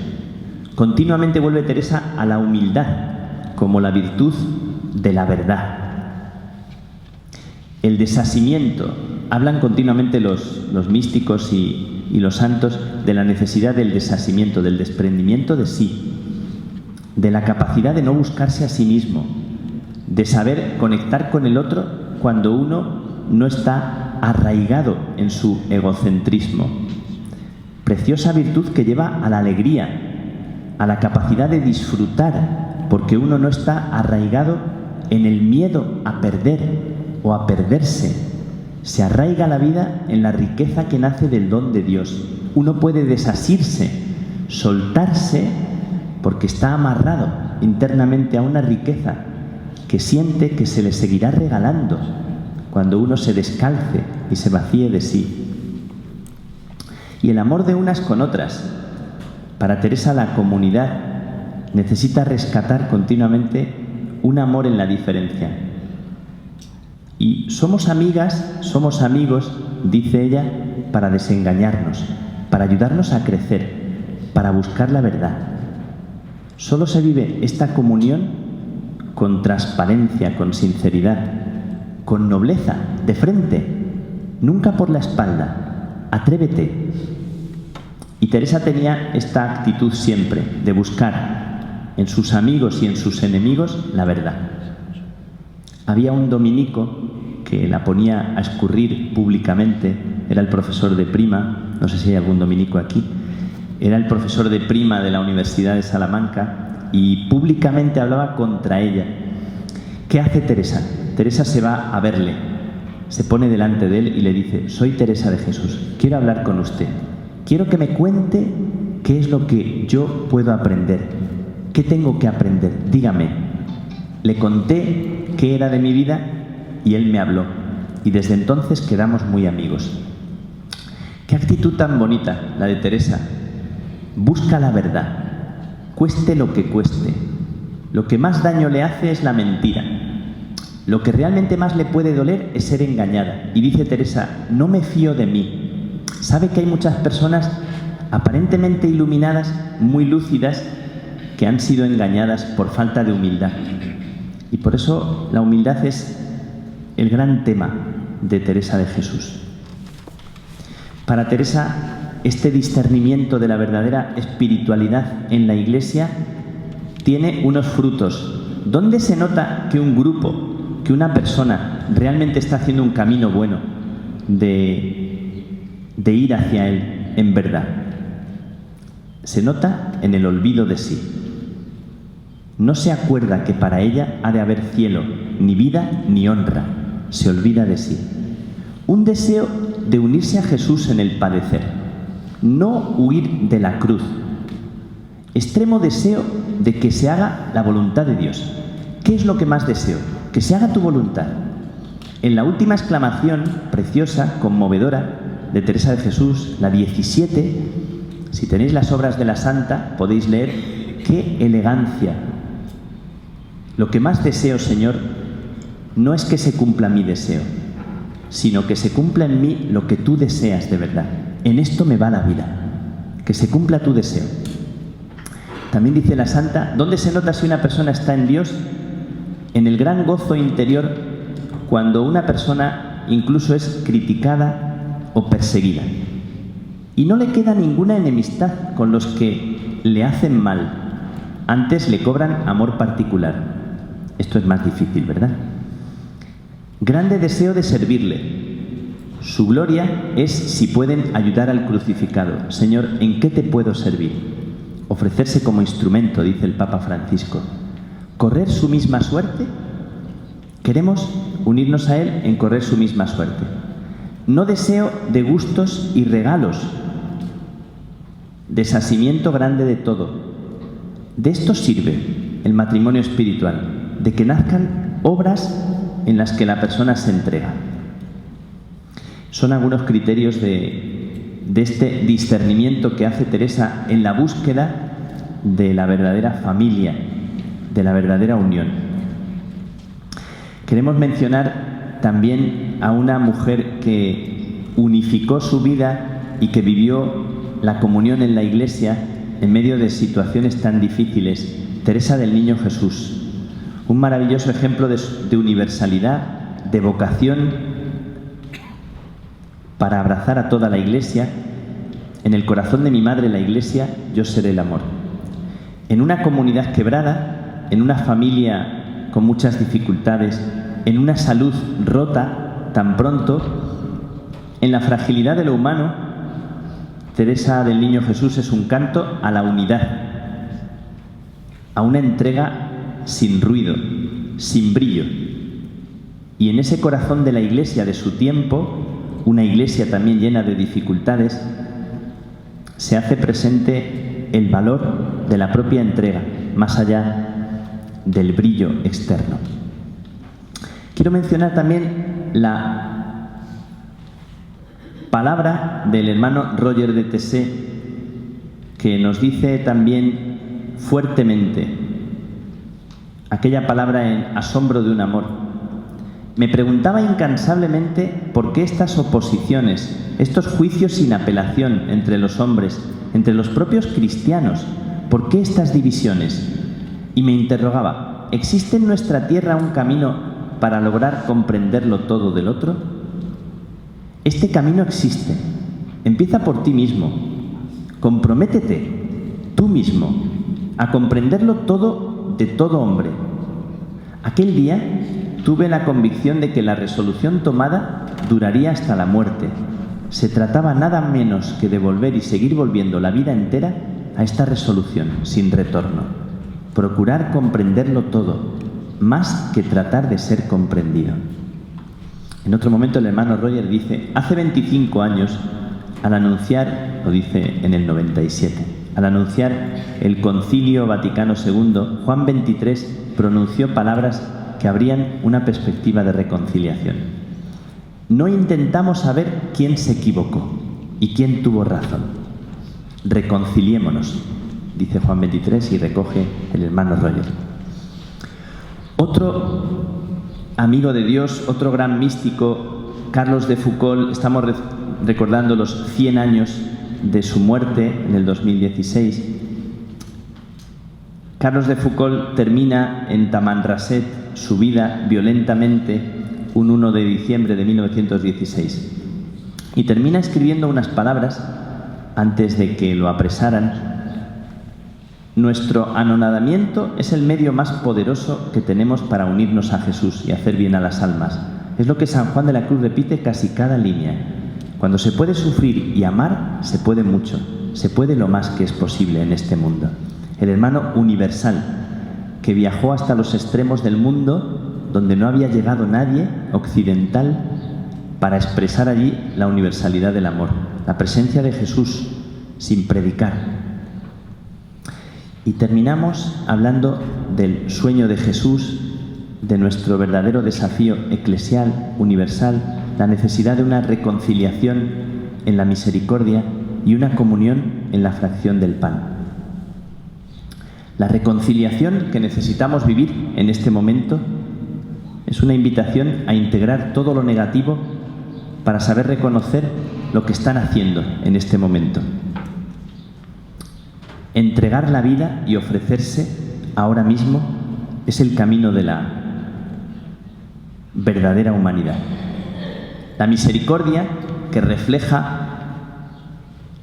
Continuamente vuelve Teresa a la humildad como la virtud de la verdad. El desasimiento. Hablan continuamente los místicos y los santos de la necesidad del desasimiento, del desprendimiento de sí, de la capacidad de no buscarse a sí mismo, de saber conectar con el otro cuando uno no está arraigado en su egocentrismo. Preciosa virtud que lleva a la alegría, a la capacidad de disfrutar, porque uno no está arraigado en el miedo a perder o a perderse. Se arraiga la vida en la riqueza que nace del don de Dios. Uno puede desasirse, soltarse, porque está amarrado internamente a una riqueza que siente que se le seguirá regalando cuando uno se descalce y se vacíe de sí. Y el amor de unas con otras. Para Teresa, la comunidad necesita rescatar continuamente un amor en la diferencia. Y somos amigas, somos amigos, dice ella, para desengañarnos, para ayudarnos a crecer, para buscar la verdad. Solo se vive esta comunión con transparencia, con sinceridad, con nobleza, de frente, nunca por la espalda. Atrévete. Y Teresa tenía esta actitud siempre, de buscar en sus amigos y en sus enemigos la verdad. Había un dominico que la ponía a escurrir públicamente, era el profesor de prima, no sé si hay algún dominico aquí, era el profesor de prima de la Universidad de Salamanca y públicamente hablaba contra ella. ¿Qué hace Teresa? Teresa se va a verle, se pone delante de él y le dice: soy Teresa de Jesús, quiero hablar con usted, quiero que me cuente qué es lo que yo puedo aprender, qué tengo que aprender, dígame. Le conté qué era de mi vida y él me habló, y desde entonces quedamos muy amigos. Qué actitud tan bonita la de Teresa. Busca la verdad, cueste lo que cueste. Lo que más daño le hace es la mentira. Lo que realmente más le puede doler es ser engañada. Y dice Teresa: no me fío de mí. Sabe que hay muchas personas aparentemente iluminadas, muy lúcidas, que han sido engañadas por falta de humildad. Y por eso la humildad es el gran tema de Teresa de Jesús. Para Teresa, este discernimiento de la verdadera espiritualidad en la Iglesia tiene unos frutos. ¿Dónde se nota que un grupo, que una persona realmente está haciendo un camino bueno de ir hacia Él en verdad? Se nota en el olvido de sí. No se acuerda que para ella ha de haber cielo, ni vida, ni honra. Se olvida de sí. Un deseo de unirse a Jesús en el padecer, no huir de la cruz. Extremo deseo de que se haga la voluntad de Dios. ¿Qué es lo que más deseo? Que se haga tu voluntad. En la última exclamación preciosa, conmovedora, de Teresa de Jesús, la 17, si tenéis las obras de la Santa, podéis leer qué elegancia. Lo que más deseo, Señor, no es que se cumpla mi deseo, sino que se cumpla en mí lo que tú deseas de verdad. En esto me va la vida, que se cumpla tu deseo. También dice la Santa, ¿dónde se nota si una persona está en Dios? En el gran gozo interior, cuando una persona incluso es criticada o perseguida y no le queda ninguna enemistad con los que le hacen mal, antes le cobran amor particular. Esto es más difícil, ¿verdad? Grande deseo de servirle. Su gloria es si pueden ayudar al crucificado. Señor, ¿en qué te puedo servir? Ofrecerse como instrumento, dice el Papa Francisco. ¿Correr su misma suerte? Queremos unirnos a Él en correr su misma suerte. No deseo de gustos y regalos, desasimiento grande de todo. De esto sirve el matrimonio espiritual, de que nazcan obras en las que la persona se entrega. Son algunos criterios de este discernimiento que hace Teresa en la búsqueda de la verdadera familia, de la verdadera unión. Queremos mencionar también a una mujer que unificó su vida y que vivió la comunión en la Iglesia en medio de situaciones tan difíciles, Teresa del Niño Jesús. Un maravilloso ejemplo de universalidad, de vocación para abrazar a toda la Iglesia. En el corazón de mi madre, la Iglesia, yo seré el amor. En una comunidad quebrada, en una familia con muchas dificultades, en una salud rota tan pronto, en la fragilidad de lo humano, Teresa del Niño Jesús es un canto a la unidad, a una entrega sin ruido, sin brillo. Y en ese corazón de la Iglesia de su tiempo, una Iglesia también llena de dificultades, se hace presente el valor de la propia entrega, más allá del brillo externo. Quiero mencionar también la palabra del hermano Roger de Tessé, que nos dice también fuertemente aquella palabra en asombro de un amor. Me preguntaba incansablemente por qué estas oposiciones, estos juicios sin apelación entre los hombres, entre los propios cristianos, ¿por qué estas divisiones? Y me interrogaba, ¿existe en nuestra tierra un camino para lograr comprenderlo todo del otro? Este camino existe. Empieza por ti mismo. Comprométete, tú mismo, a comprenderlo todo de todo hombre. Aquel día tuve la convicción de que la resolución tomada duraría hasta la muerte. Se trataba nada menos que de volver y seguir volviendo la vida entera a esta resolución, sin retorno. Procurar comprenderlo todo, más que tratar de ser comprendido. En otro momento el hermano Roger dice, hace 25 años, al anunciar, lo dice en el 97, al anunciar el Concilio Vaticano II, Juan XXIII pronunció palabras que abrían una perspectiva de reconciliación. No intentamos saber quién se equivocó y quién tuvo razón. Reconciliémonos, dice Juan XXIII y recoge el hermano Roger. Otro amigo de Dios, otro gran místico, Carlos de Foucauld, estamos recordando los 100 años de su muerte en el 2016. Carlos de Foucauld termina en Tamanrasset su vida violentamente un 1 de diciembre de 1916 y termina escribiendo unas palabras antes de que lo apresaran. Nuestro anonadamiento es el medio más poderoso que tenemos para unirnos a Jesús y hacer bien a las almas. Es lo que San Juan de la Cruz repite casi cada línea. Cuando se puede sufrir y amar, se puede mucho. Se puede lo más que es posible en este mundo. El hermano universal, que viajó hasta los extremos del mundo donde no había llegado nadie occidental para expresar allí la universalidad del amor, la presencia de Jesús sin predicar. Y terminamos hablando del sueño de Jesús de nuestro verdadero desafío eclesial, universal, la necesidad de una reconciliación en la misericordia y una comunión en la fracción del pan. La reconciliación que necesitamos vivir en este momento es una invitación a integrar todo lo negativo para saber reconocer lo que están haciendo en este momento. Entregar la vida y ofrecerse ahora mismo es el camino de la verdadera humanidad. La misericordia que refleja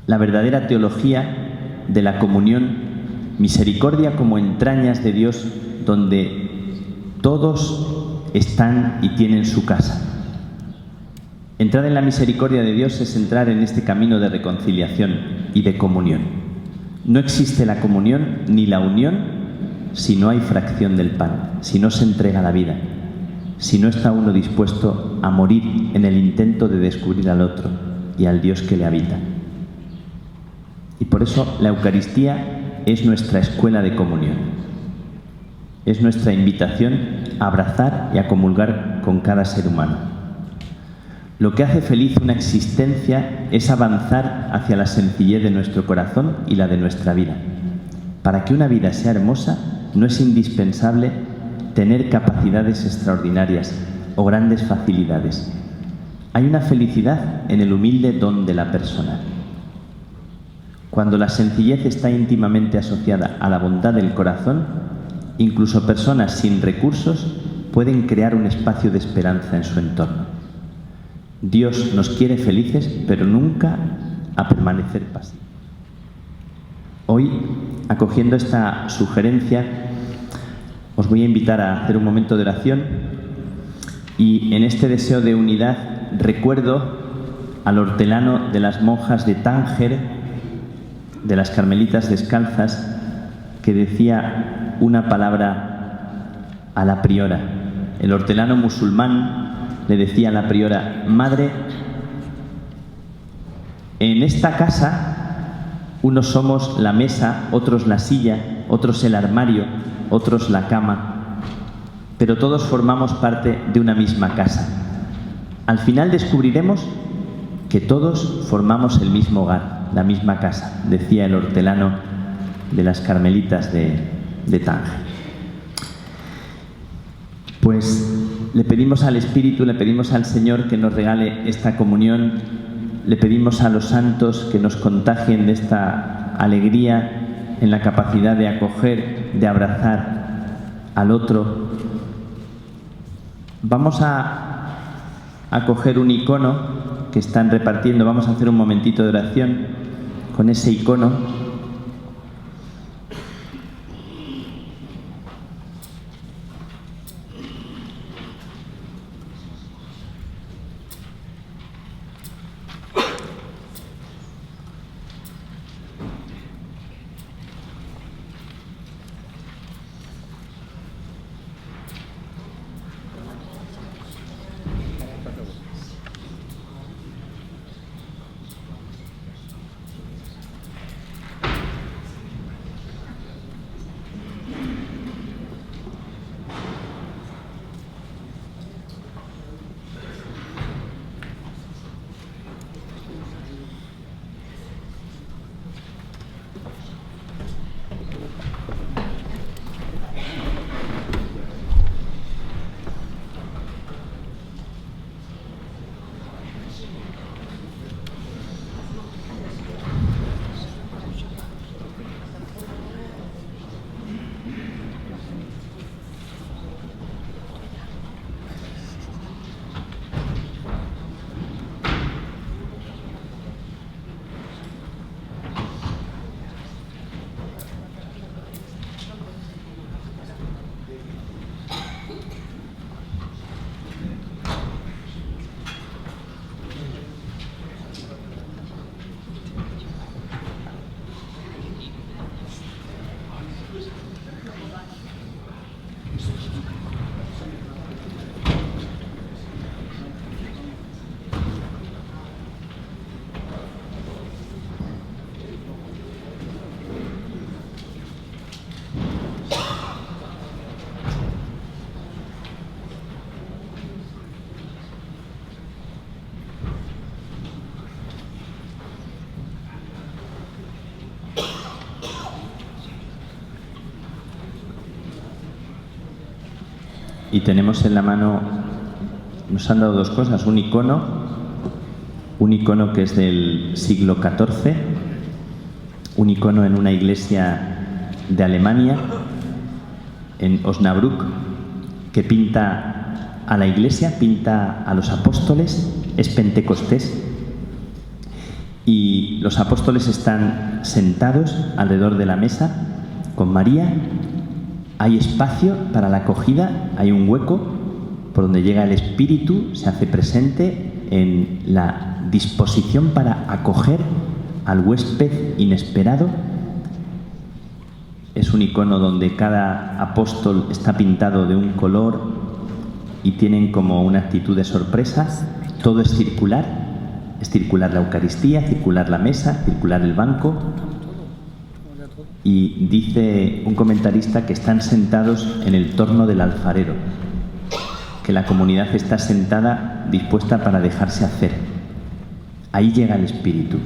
la verdadera teología de la comunión, misericordia como entrañas de Dios donde todos están y tienen su casa. Entrar en la misericordia de Dios es entrar en este camino de reconciliación y de comunión. No existe la comunión ni la unión si no hay fracción del pan, si no se entrega la vida, si no está uno dispuesto a morir en el intento de descubrir al otro y al Dios que le habita. Y por eso la Eucaristía es nuestra escuela de comunión. Es nuestra invitación a abrazar y a comulgar con cada ser humano. Lo que hace feliz una existencia es avanzar hacia la sencillez de nuestro corazón y la de nuestra vida. Para que una vida sea hermosa, no es indispensable tener capacidades extraordinarias o grandes facilidades. Hay una felicidad en el humilde don de la persona. Cuando la sencillez está íntimamente asociada a la bondad del corazón, incluso personas sin recursos pueden crear un espacio de esperanza en su entorno. Dios nos quiere felices, pero nunca a permanecer pasivos. Hoy, acogiendo esta sugerencia, os voy a invitar a hacer un momento de oración y en este deseo de unidad recuerdo al hortelano de las monjas de Tánger, de las carmelitas descalzas, que decía una palabra a la priora. El hortelano musulmán le decía a la priora: Madre, en esta casa unos somos la mesa, otros la silla, otros el armario, otros la cama, pero todos formamos parte de una misma casa. Al final descubriremos que todos formamos el mismo hogar, la misma casa, decía el hortelano de las carmelitas de Tánger. Pues le pedimos al Espíritu, le pedimos al Señor que nos regale esta comunión, le pedimos a los santos que nos contagien de esta alegría en la capacidad de acoger, de abrazar al otro. Vamos a coger un icono que están repartiendo, vamos a hacer un momentito de oración con ese icono. Y tenemos en la mano, nos han dado dos cosas, un icono que es del siglo XIV, un icono en una iglesia de Alemania, en Osnabrück, que pinta a la iglesia, pinta a los apóstoles, es Pentecostés, y los apóstoles están sentados alrededor de la mesa con María. Hay espacio para la acogida, hay un hueco por donde llega el Espíritu, se hace presente en la disposición para acoger al huésped inesperado. Es un icono donde cada apóstol está pintado de un color y tienen como una actitud de sorpresa. Todo es circular la Eucaristía, circular la mesa, circular el banco. Y dice un comentarista que están sentados en el torno del alfarero, que la comunidad está sentada dispuesta para dejarse hacer. Ahí llega el Espíritu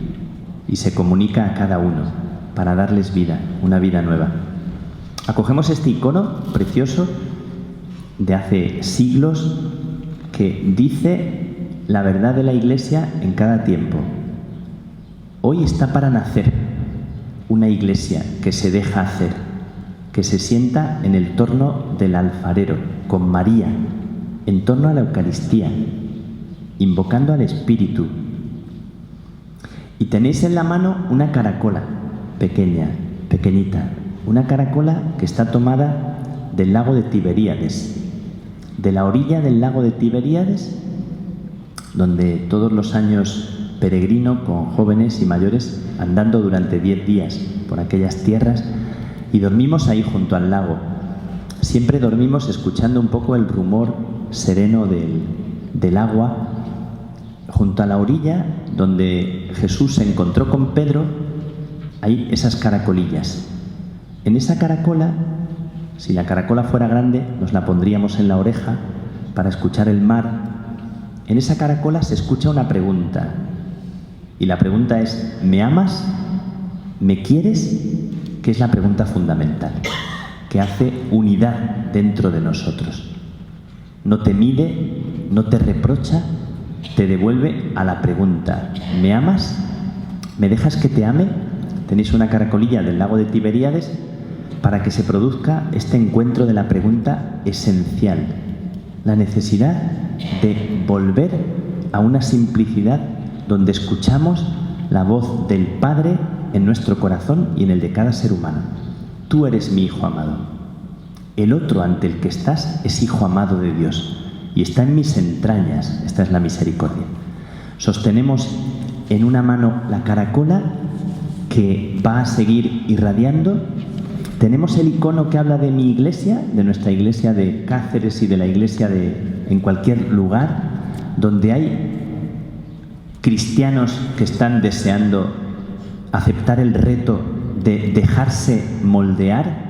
y se comunica a cada uno para darles vida, una vida nueva. Acogemos este icono precioso de hace siglos que dice la verdad de la Iglesia en cada tiempo. Hoy está para nacer una iglesia que se deja hacer, que se sienta en el torno del alfarero, con María, en torno a la Eucaristía, invocando al Espíritu. Y tenéis en la mano una caracola pequeña, pequeñita, una caracola que está tomada del lago de Tiberíades, de la orilla del lago de Tiberíades, donde todos los años peregrino con jóvenes y mayores andando durante 10 días por aquellas tierras y dormimos ahí junto al lago. Siempre dormimos escuchando un poco el rumor sereno del agua. Junto a la orilla donde Jesús se encontró con Pedro hay esas caracolillas. En esa caracola, si la caracola fuera grande, nos la pondríamos en la oreja para escuchar el mar. En esa caracola se escucha una pregunta. Y la pregunta es, ¿me amas? ¿Me quieres? Que es la pregunta fundamental, que hace unidad dentro de nosotros. No te mide, no te reprocha, te devuelve a la pregunta, ¿me amas? ¿Me dejas que te ame? Tenéis una caracolilla del lago de Tiberíades para que se produzca este encuentro de la pregunta esencial, la necesidad de volver a una simplicidad donde escuchamos la voz del Padre en nuestro corazón y en el de cada ser humano. Tú eres mi Hijo amado. El otro ante el que estás es Hijo amado de Dios y está en mis entrañas. Esta es la misericordia. Sostenemos en una mano la caracola que va a seguir irradiando. Tenemos el icono que habla de mi iglesia, de nuestra iglesia de Cáceres y de la iglesia en cualquier lugar donde hay cristianos que están deseando aceptar el reto de dejarse moldear,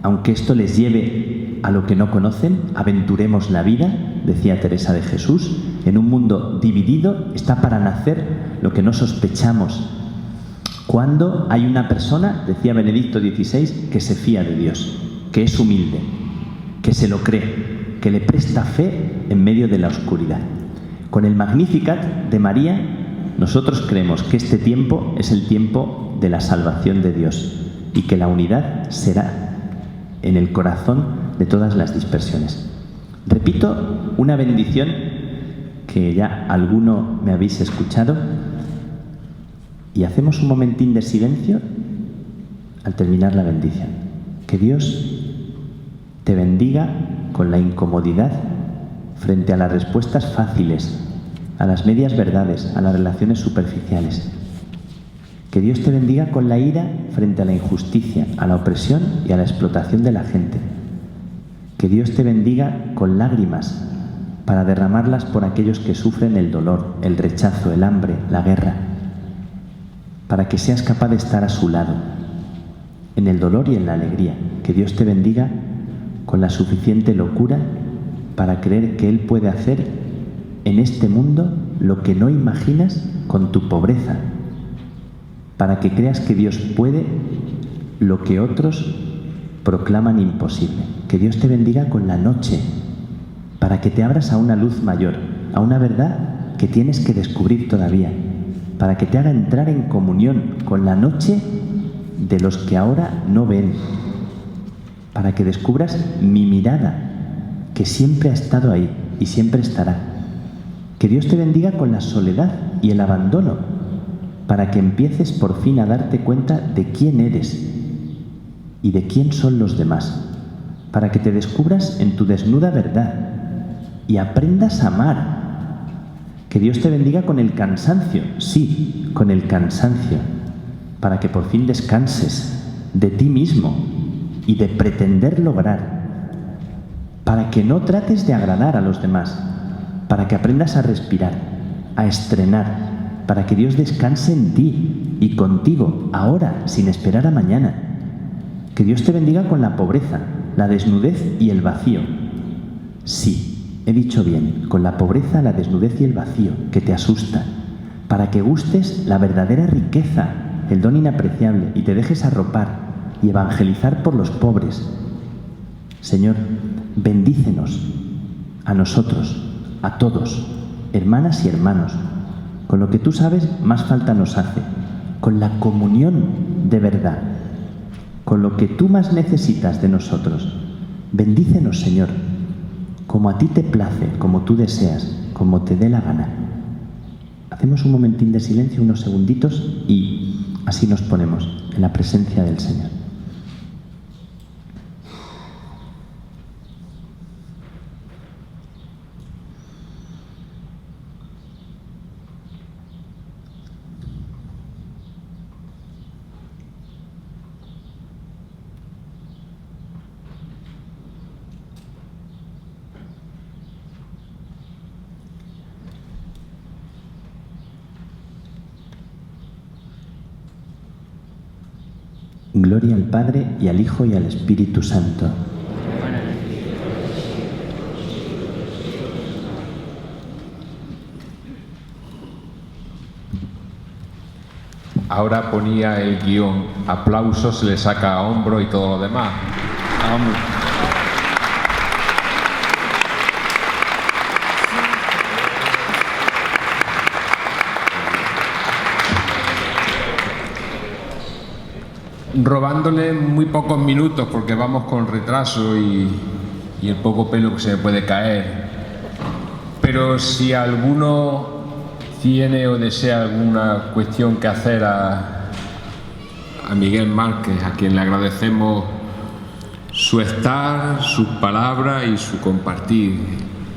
aunque esto les lleve a lo que no conocen. Aventuremos la vida, decía Teresa de Jesús. En un mundo dividido está para nacer lo que no sospechamos. Cuando hay una persona, decía Benedicto XVI, que se fía de Dios, que es humilde, que se lo cree, que le presta fe en medio de la oscuridad. Con el Magnificat de María, nosotros creemos que este tiempo es el tiempo de la salvación de Dios y que la unidad será en el corazón de todas las dispersiones. Repito una bendición que ya alguno me habéis escuchado y hacemos un momentín de silencio al terminar la bendición. Que Dios te bendiga con la incomodidad frente a las respuestas fáciles, a las medias verdades, a las relaciones superficiales. Que Dios te bendiga con la ira frente a la injusticia, a la opresión y a la explotación de la gente. Que Dios te bendiga con lágrimas para derramarlas por aquellos que sufren el dolor, el rechazo, el hambre, la guerra. Para que seas capaz de estar a su lado, en el dolor y en la alegría. Que Dios te bendiga con la suficiente locura para creer que Él puede hacer en este mundo lo que no imaginas con tu pobreza, para que creas que Dios puede lo que otros proclaman imposible. Que Dios te bendiga con la noche para que te abras a una luz mayor, a una verdad que tienes que descubrir todavía, para que te haga entrar en comunión con la noche de los que ahora no ven, para que descubras mi mirada, que siempre ha estado ahí y siempre estará. Que Dios te bendiga con la soledad y el abandono, para que empieces por fin a darte cuenta de quién eres y de quién son los demás, para que te descubras en tu desnuda verdad y aprendas a amar. Que Dios te bendiga con el cansancio, sí, con el cansancio, para que por fin descanses de ti mismo y de pretender lograr, para que no trates de agradar a los demás, para que aprendas a respirar, a estrenar, para que Dios descanse en ti y contigo, ahora, sin esperar a mañana. Que Dios te bendiga con la pobreza, la desnudez y el vacío. Sí, he dicho bien, con la pobreza, la desnudez y el vacío, que te asusta, para que gustes la verdadera riqueza, el don inapreciable, y te dejes arropar y evangelizar por los pobres. Señor, bendícenos, a nosotros, a todos, hermanas y hermanos, con lo que tú sabes más falta nos hace, con la comunión de verdad, con lo que tú más necesitas de nosotros. Bendícenos, Señor, como a ti te place, como tú deseas, como te dé la gana. Hacemos un momentín de silencio, unos segunditos, y así nos ponemos en la presencia del Señor. Gloria al Padre, y al Hijo, y al Espíritu Santo. Ahora ponía el guión, aplausos, se le saca a hombro y todo lo demás. Vamos. Robándole muy pocos minutos porque vamos con retraso y el poco pelo que se me puede caer. Pero si alguno tiene o desea alguna cuestión que hacer a Miguel Márquez, a quien le agradecemos su estar, sus palabras y su compartir.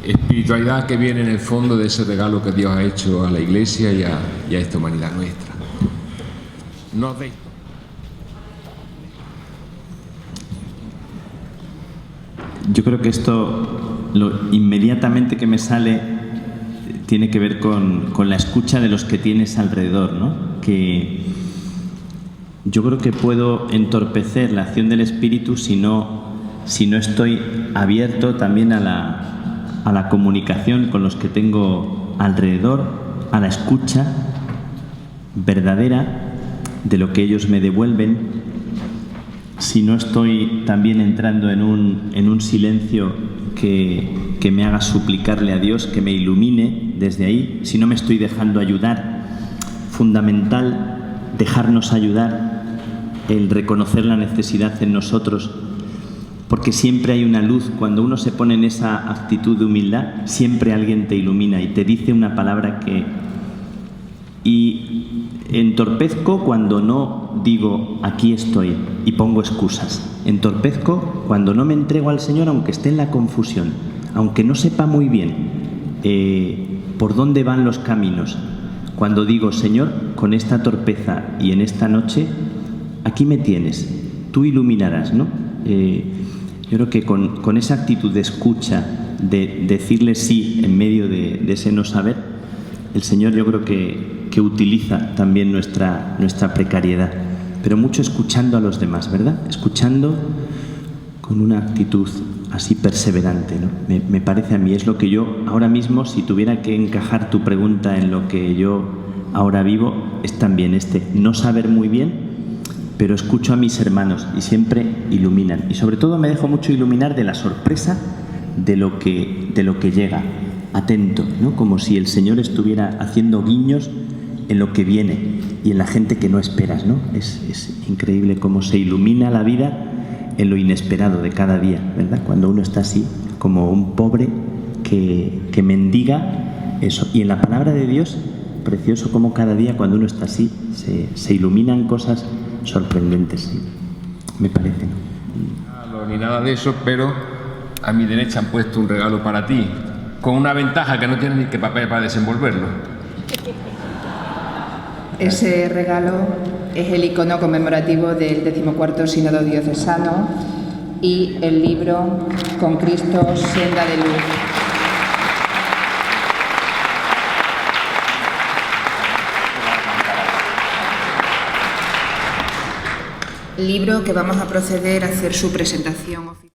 Espiritualidad que viene en el fondo de ese regalo que Dios ha hecho a la Iglesia y a esta humanidad nuestra. Nos deis. Yo creo que esto, lo inmediatamente que me sale, tiene que ver con la escucha de los que tienes alrededor, ¿no? Que yo creo que puedo entorpecer la acción del Espíritu si no estoy abierto también a la comunicación con los que tengo alrededor, a la escucha verdadera de lo que ellos me devuelven. Si no estoy también entrando en un silencio que me haga suplicarle a Dios, que me ilumine desde ahí, si no me estoy dejando ayudar, fundamental dejarnos ayudar, el reconocer la necesidad en nosotros, porque siempre hay una luz. Cuando uno se pone en esa actitud de humildad, siempre alguien te ilumina y te dice una palabra y entorpezco cuando no digo aquí estoy y pongo excusas. Entorpezco cuando no me entrego al Señor, aunque esté en la confusión, aunque no sepa muy bien por dónde van los caminos. Cuando digo, Señor, con esta torpeza y en esta noche, aquí me tienes, tú iluminarás, ¿no? Yo creo que con esa actitud de escucha, de decirle sí en medio de ese no saber, el Señor yo creo que utiliza también nuestra precariedad, pero mucho escuchando a los demás, ¿verdad? Escuchando con una actitud así perseverante, ¿no? Me parece a mí, es lo que yo ahora mismo, si tuviera que encajar tu pregunta en lo que yo ahora vivo, es también no saber muy bien, pero escucho a mis hermanos y siempre iluminan. Y sobre todo me dejo mucho iluminar de la sorpresa de lo que llega, atento, ¿no? Como si el Señor estuviera haciendo guiños en lo que viene y en la gente que no esperas, ¿no? Es increíble cómo se ilumina la vida en lo inesperado de cada día, ¿verdad? Cuando uno está así, como un pobre que mendiga eso. Y en la palabra de Dios, precioso como cada día cuando uno está así, se iluminan cosas sorprendentes, sí. Me parece, ¿no? Ni nada de eso, pero a mi derecha han puesto un regalo para ti, con una ventaja que no tienes ni que papel para desenvolverlo. Ese regalo es el icono conmemorativo del 14º Sínodo Diocesano y el libro Con Cristo, Senda de Luz. Libro que vamos a proceder a hacer su presentación oficial.